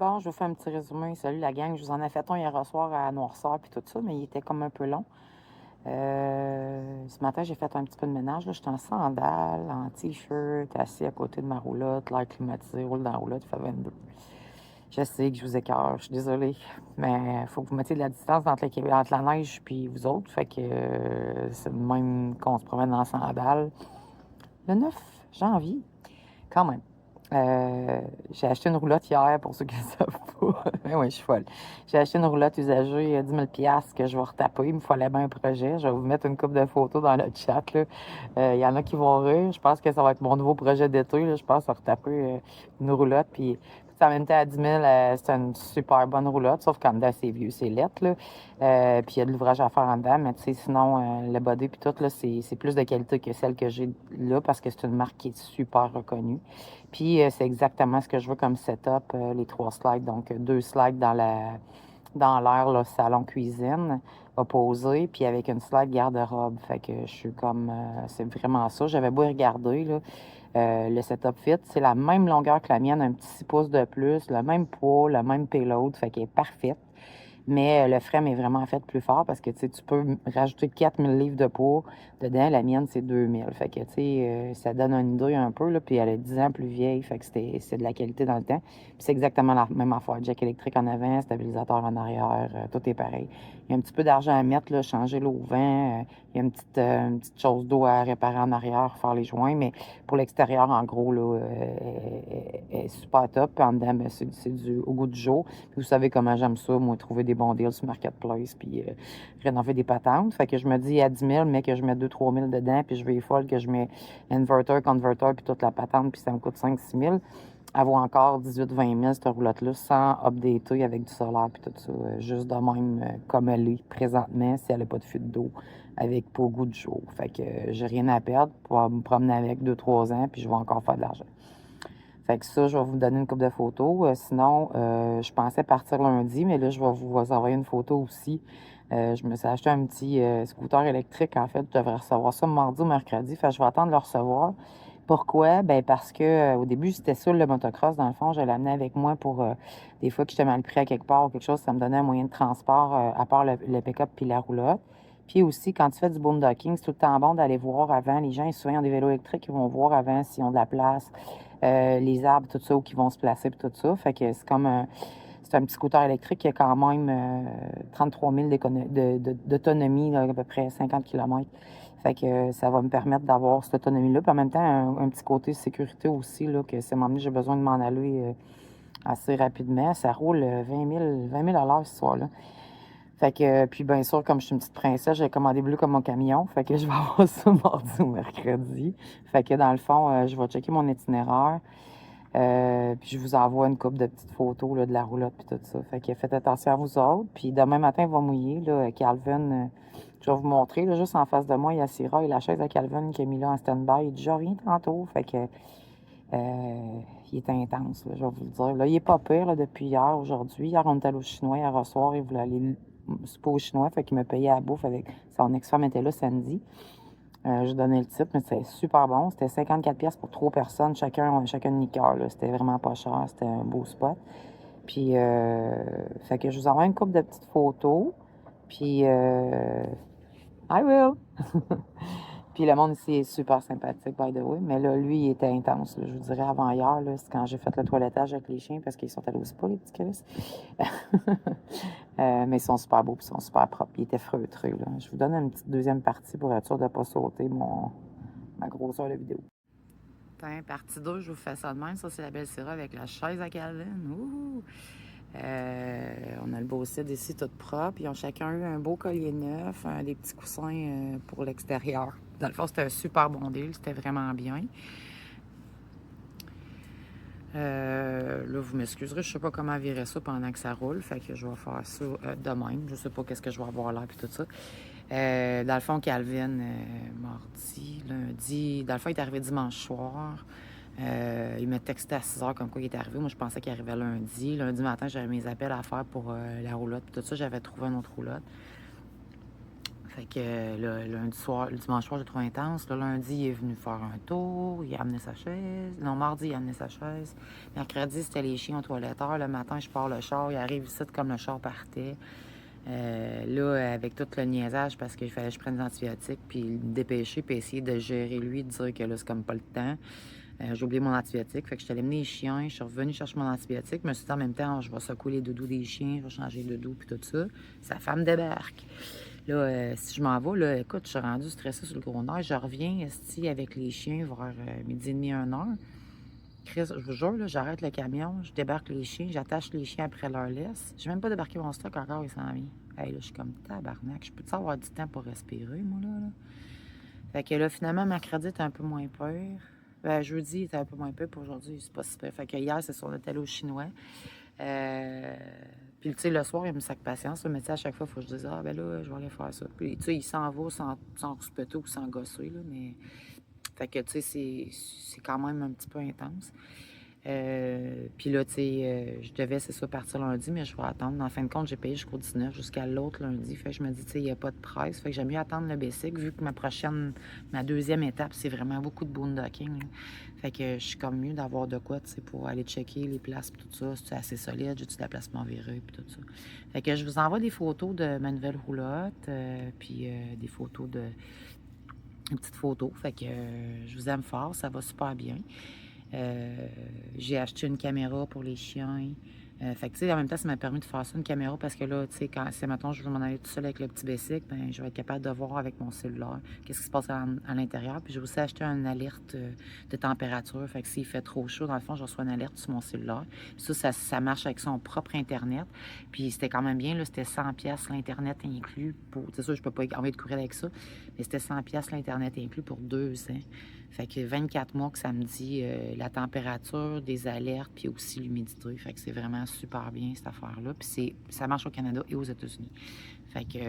Bon, je vous fais un petit résumé. Salut la gang, je vous en ai fait un hier soir à Noirceur puis tout ça, mais il était comme un peu long. Ce matin, j'ai fait un petit peu de ménage. Là. J'étais en sandales, en t-shirt, assis à côté de ma roulotte, l'air climatisé, roule dans la roulotte, il fait 22. Je sais que je vous écœure, je suis désolée, mais il faut que vous mettiez de la distance entre la neige puis vous autres. Fait que c'est de même qu'on se promène en sandales. Le 9 janvier, quand même. J'ai acheté une roulotte hier, pour ceux qui ne savent pas. Ben oui, je suis folle. J'ai acheté une roulotte usagée à 10 000 que je vais retaper. Il me fallait bien un projet. Je vais vous mettre une coupe de photos dans le chat, là. Il y en a qui vont rire. Je pense que ça va être mon nouveau projet d'été, là. Je pense à retaper une roulotte. Puis, en même temps, à 10 000, c'est une super bonne roulotte, sauf qu'en dedans, c'est vieux, c'est lettre, là. Puis il y a de l'ouvrage à faire en dedans, mais tu sais, sinon, le body puis tout, là, c'est plus de qualité que celle que j'ai là parce que c'est une marque qui est super reconnue. Puis c'est exactement ce que je veux comme setup, les 3 slides. Donc, 2 slides dans l'air, là, salon-cuisine, opposé, puis avec une slide garde-robe. Fait que je suis comme, c'est vraiment ça. J'avais beau y regarder, là, le setup fit, c'est la même longueur que la mienne, un petit 6 pouces de plus, le même poids, le même payload, fait qu'elle est parfaite. Mais le frame est vraiment fait plus fort parce que tu peux rajouter 4000 livres de poids dedans. La mienne, c'est 2000. Fait que ça donne une idée un peu. Là, puis elle est 10 ans plus vieille. Fait que c'est de la qualité dans le temps. Puis c'est exactement la même affaire. Jack électrique en avant, stabilisateur en arrière, tout est pareil. Il y a un petit peu d'argent à mettre, là, changer l'eau au vent. Il y a une petite chose d'eau à réparer en arrière, faire les joints. Mais pour l'extérieur, en gros, là, elle est super top. Puis en dedans, ben, au goût du jour. Puis vous savez comment j'aime ça, moi, trouver des bons deals sur Marketplace, puis rénover des patentes. Fait que je me dis à 10 000, mais que je mets 2 3 000 dedans, puis je vais folle que je mets inverter, converter, puis toute la patente, puis ça me coûte 5 6 000. Elle vaut encore 18 20 000, cette roulotte-là, sans updater avec du solaire, puis tout ça. Juste de même, comme elle est présentement, si elle n'a pas de fuite d'eau, avec pas au goût du jour. Fait que j'ai rien à perdre pour me promener avec 2 3 ans, puis je vais encore faire de l'argent. Fait que ça, je vais vous donner une couple de photos. Sinon, je pensais partir lundi, mais là, je vais vous envoyer une photo aussi. Je me suis acheté un petit scooter électrique. En fait, je devrais recevoir ça mardi ou mercredi. Fait que je vais attendre de le recevoir. Pourquoi? Ben parce que au début, c'était ça le motocross. Dans le fond, je l'amenais avec moi pour des fois que j'étais mal pris à quelque part ou quelque chose, ça me donnait un moyen de transport à part le pick-up puis la roulotte. Puis aussi, quand tu fais du boondocking, c'est tout le temps bon d'aller voir avant. Les gens, souvent, ils ont des vélos électriques, ils vont voir avant s'ils ont de la place, les arbres, tout ça, où ils vont se placer, puis tout ça. Fait que c'est un petit scooter électrique qui a quand même 33 000 d'autonomie, là, à peu près 50 km. Fait que ça va me permettre d'avoir cette autonomie-là. Puis en même temps, un petit côté sécurité aussi, là, que c'est moment donné, j'ai besoin de m'en aller assez rapidement. Ça roule 20 000 à l'heure ce soir-là. Fait que, puis bien sûr, comme je suis une petite princesse, j'ai commandé bleu comme mon camion. Fait que je vais avoir ça mardi ou mercredi. Fait que dans le fond, je vais checker mon itinéraire. Puis je vous envoie une couple de petites photos là, de la roulotte puis tout ça. Fait que faites attention à vous autres. Puis demain matin, il va mouiller. Là, Calvin, je vais vous montrer. Là, juste en face de moi, il y a Syrah et la chaise à Calvin qui est mis là en stand-by. Il dit, je reviens tantôt. Fait que il est intense, là, je vais vous le dire. Là, il est pas pire là, depuis hier, aujourd'hui. Hier, on est allé au Chinois. Hier soir, il voulait aller souper au Chinois. Fait qu'il me payait à la bouffe avec son ex-femme était là samedi. Je donnais le titre, mais c'était super bon. C'était 54 pièces pour 3 personnes, chacun une liqueur. Là. C'était vraiment pas cher. C'était un beau spot. Puis, fait que je vous envoie une couple de petites photos. Puis, I will! Puis le monde ici est super sympathique, by the way. Mais là, lui, il était intense. Là. Je vous dirais avant hier, là, c'est quand j'ai fait le toilettage avec les chiens parce qu'ils sont allés au spa, les petits Chris. Mais ils sont super beaux, puis ils sont super propres. Ils étaient feutrés. Là. Je vous donne une petite deuxième partie pour être sûr de ne pas sauter ma grosseur de vidéo. Tiens, partie 2, je vous fais ça de même. Ça, c'est la belle Syrah avec la chaise à Calvin. Ouh! On a le beau site ici, tout propre. Ils ont chacun eu un beau collier neuf, des petits coussins pour l'extérieur. Dans le fond, c'était un super bon deal. C'était vraiment bien. Là, vous m'excuserez, je sais pas comment virer ça pendant que ça roule. Fait que je vais faire ça de même. Je sais pas qu'est-ce que je vais avoir là puis tout ça. Dans le fond, Calvin, mardi, lundi, dans le fond, il est arrivé dimanche soir. Il m'a texté à 6 heures comme quoi il était arrivé. Moi, je pensais qu'il arrivait lundi. Lundi matin, j'avais mes appels à faire pour la roulotte. Puis tout ça, j'avais trouvé une autre roulotte. Fait que le lundi soir, le dimanche soir, j'ai trouvé intense. Le lundi, il est venu faire un tour, il a amené sa chaise. Non, mardi, il a amené sa chaise. Mercredi, c'était les chiens au toiletteur. Le matin, je pars le char, il arrive ici comme le char partait. Là, avec tout le niaisage, parce qu'il fallait que je prenne des antibiotiques, puis me dépêcher, puis essayer de gérer lui, de dire que là, c'est comme pas le temps. J'ai oublié mon antibiotique, fait que je suis allée mener les chiens, je suis revenue chercher mon antibiotique, mais en même temps, je vais secouer les doudous des chiens, je vais changer le doudou, puis tout ça. Sa femme débarque. Là, si je m'en vais, là, écoute, je suis rendue stressée sur le gros nerf. Je reviens, esti, avec les chiens vers midi et demi, 1 heure. Chris, je vous jure, là, j'arrête le camion, je débarque les chiens, j'attache les chiens après leur laisse. J'ai même pas débarqué mon stock encore, il s'en vient. Hey, là, je suis comme tabarnak. Je peux-tu avoir du temps pour respirer, moi, là? Fait que là, finalement, mercredi était un peu moins peur. Jeudi était un peu moins peur, pour aujourd'hui, c'est pas si peur. Fait que hier, c'est sur le allé au chinois. Euh, Puis, tu sais, le soir, il me sac patience. Mais tu sais, à chaque fois, il faut que je dise, ah, ben là, je vais aller faire ça. Puis, tu sais, il s'en va sans rouspéter ou sans gosser, là. Mais, fait que, tu sais, c'est quand même un petit peu intense. Puis là, tu sais, je devais, c'est ça, partir lundi, mais je vais attendre. En fin de compte, j'ai payé jusqu'au 19, jusqu'à l'autre lundi. Fait que je me dis, tu sais, il n'y a pas de presse. Fait que j'aime mieux attendre le basic, vu que ma deuxième étape, c'est vraiment beaucoup de boondocking, là. Fait que je suis comme mieux d'avoir de quoi, tu sais, pour aller checker les places, puis tout ça. C'est assez solide, j'ai-tu de la placement véreux, puis tout ça. Fait que je vous envoie des photos de ma nouvelle roulotte, puis des photos de... Une petite photo. Fait que je vous aime fort, ça va super bien. J'ai acheté une caméra pour les chiens. Fait que, tu sais, en même temps, ça m'a permis de faire ça, une caméra, parce que là, tu sais, quand c'est, mettons, je veux m'en aller tout seul avec le petit basic, ben, je vais être capable de voir avec mon cellulaire qu'est-ce qui se passe à l'intérieur. Puis j'ai aussi acheté une alerte de température. Fait que s'il fait trop chaud, dans le fond, je reçois une alerte sur mon cellulaire. Puis ça marche avec son propre Internet. Puis c'était quand même bien, là, c'était 100$ l'Internet inclus. C'est sûr, je peux pas envoyer de courriel avec ça, mais c'était 100$ l'Internet inclus pour 2 ans. Fait que 24 mois que ça me dit la température, des alertes, puis aussi l'humidité. Fait que c'est vraiment super bien, cette affaire-là. Puis ça marche au Canada et aux États-Unis. Fait que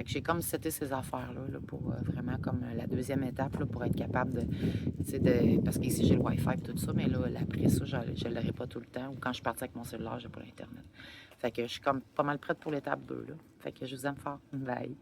j'ai comme seté ces affaires-là là, pour vraiment comme la deuxième étape là, pour être capable parce qu'ici j'ai le Wi-Fi et tout ça, mais là, après ça, je ne l'aurai pas tout le temps. Ou quand je partais avec mon cellulaire, j'ai pas l'Internet. Fait que je suis comme pas mal prête pour l'étape 2 là. Fait que je vous aime fort. Bye.